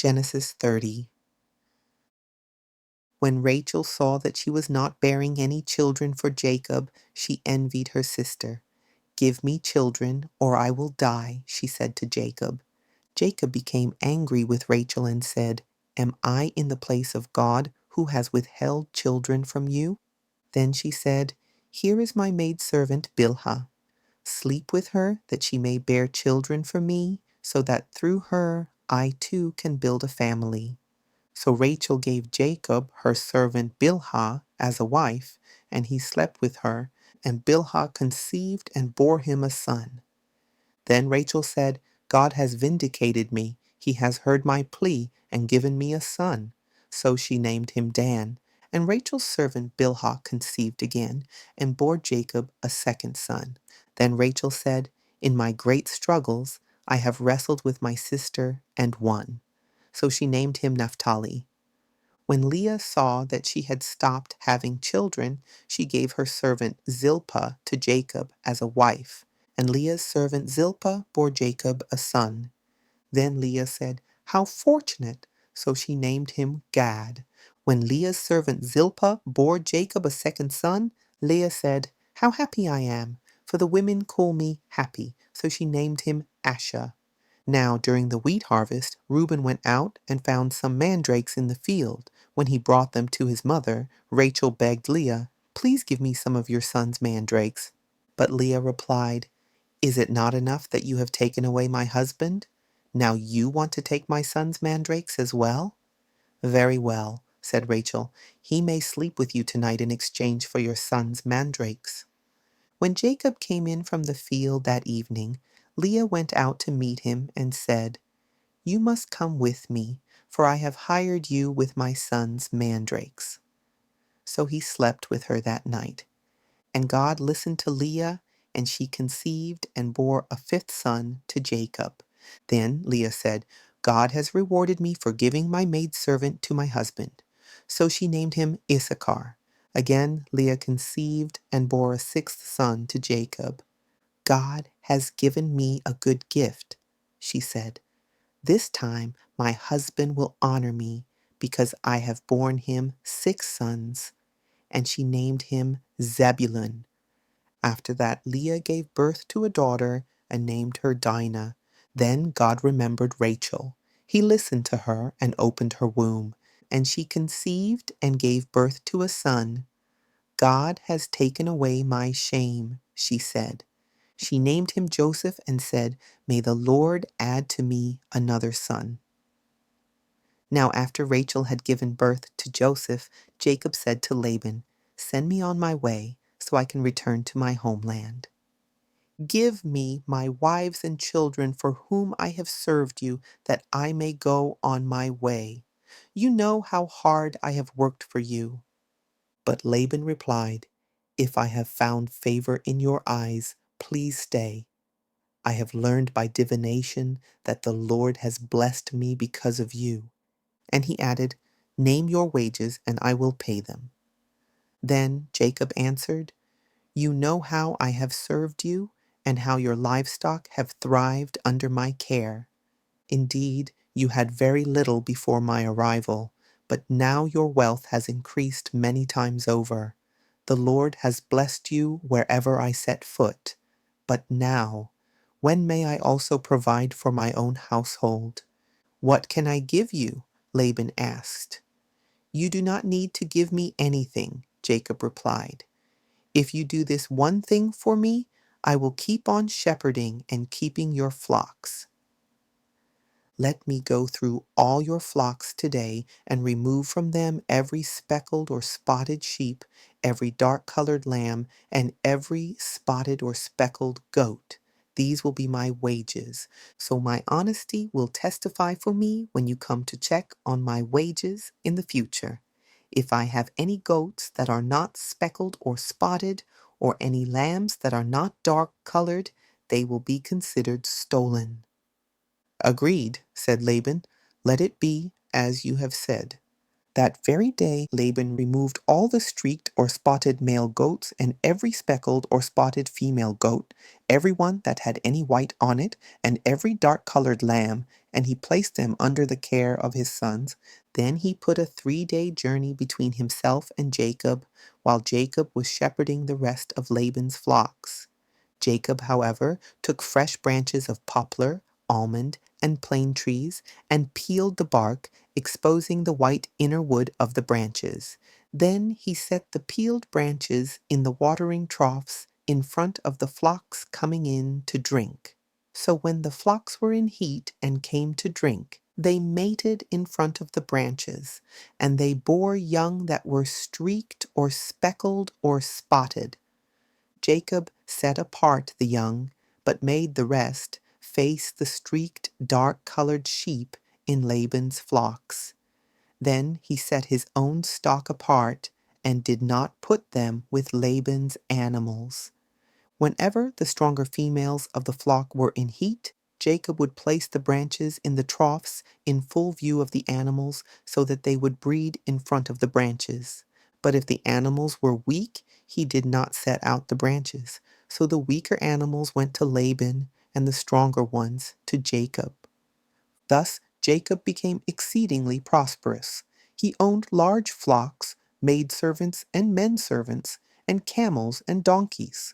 Genesis 30. When Rachel saw that she was not bearing any children for Jacob, she envied her sister. "Give me children, or I will die," she said to Jacob. Jacob became angry with Rachel and said, "Am I in the place of God, who has withheld children from you?" Then she said, "Here is my maidservant Bilhah. Sleep with her, that she may bear children for me, so that through her I too can build a family." So Rachel gave Jacob her servant Bilhah as a wife, and he slept with her, and Bilhah conceived and bore him a son. Then Rachel said, "God has vindicated me. He has heard my plea and given me a son." So she named him Dan. And Rachel's servant Bilhah conceived again and bore Jacob a second son. Then Rachel said, "In my great struggles I have wrestled with my sister and won." So she named him Naphtali. When Leah saw that she had stopped having children, she gave her servant Zilpah to Jacob as a wife, and Leah's servant Zilpah bore Jacob a son. Then Leah said, "How fortunate!" So she named him Gad. When Leah's servant Zilpah bore Jacob a second son, Leah said, "How happy I am! For the women call me happy." So she named him Asher. Now during the wheat harvest, Reuben went out and found some mandrakes in the field. When he brought them to his mother, Rachel begged Leah, "Please give me some of your son's mandrakes." But Leah replied, "Is it not enough that you have taken away my husband? Now you want to take my son's mandrakes as well?" "Very well," said Rachel. "He may sleep with you tonight in exchange for your son's mandrakes." When Jacob came in from the field that evening, Leah went out to meet him and said, "You must come with me, for I have hired you with my son's mandrakes." So he slept with her that night. And God listened to Leah, and she conceived and bore a fifth son to Jacob. Then Leah said, "God has rewarded me for giving my maidservant to my husband." So she named him Issachar. Again Leah conceived and bore a sixth son to Jacob. "God has given me a good gift," she said. "This time my husband will honor me, because I have borne him 6 sons." And she named him Zebulun. After that, Leah gave birth to a daughter and named her Dinah. Then God remembered Rachel. He listened to her and opened her womb, and she conceived and gave birth to a son. "God has taken away my shame," she said. She named him Joseph and said, "May the Lord add to me another son." Now after Rachel had given birth to Joseph, Jacob said to Laban, "Send me on my way, so I can return to my homeland. Give me my wives and children for whom I have served you, that I may go on my way. You know how hard I have worked for you." But Laban replied, "If I have found favor in your eyes, please stay. I have learned by divination that the Lord has blessed me because of you." And he added, "Name your wages, and I will pay them." Then Jacob answered, "You know how I have served you, and how your livestock have thrived under my care. Indeed, you had very little before my arrival, but now your wealth has increased many times over. The Lord has blessed you wherever I set foot. But now, when may I also provide for my own household?" "What can I give you?" Laban asked. "You do not need to give me anything," Jacob replied. "If you do this one thing for me, I will keep on shepherding and keeping your flocks. Let me go through all your flocks today and remove from them every speckled or spotted sheep, every dark-colored lamb, and every spotted or speckled goat. These will be my wages. So my honesty will testify for me when you come to check on my wages in the future. If I have any goats that are not speckled or spotted, or any lambs that are not dark-colored, they will be considered stolen." "Agreed," said Laban. "Let it be as you have said." That very day Laban removed all the streaked or spotted male goats and every speckled or spotted female goat, every one that had any white on it, and every dark-colored lamb, and he placed them under the care of his sons. Then he put a 3-day journey between himself and Jacob, while Jacob was shepherding the rest of Laban's flocks. Jacob, however, took fresh branches of poplar, almond, and plane trees, and peeled the bark, exposing the white inner wood of the branches. Then he set the peeled branches in the watering troughs in front of the flocks coming in to drink. So when the flocks were in heat and came to drink, they mated in front of the branches, and they bore young that were streaked or speckled or spotted. Jacob set apart the young, but made the rest face the streaked dark-colored sheep in Laban's flocks. Then he set his own stock apart and did not put them with Laban's animals. Whenever the stronger females of the flock were in heat, Jacob would place the branches in the troughs in full view of the animals so that they would breed in front of the branches. But if the animals were weak, he did not set out the branches. So the weaker animals went to Laban and the stronger ones to Jacob. Thus Jacob became exceedingly prosperous. He owned large flocks, maidservants and men servants, and camels and donkeys.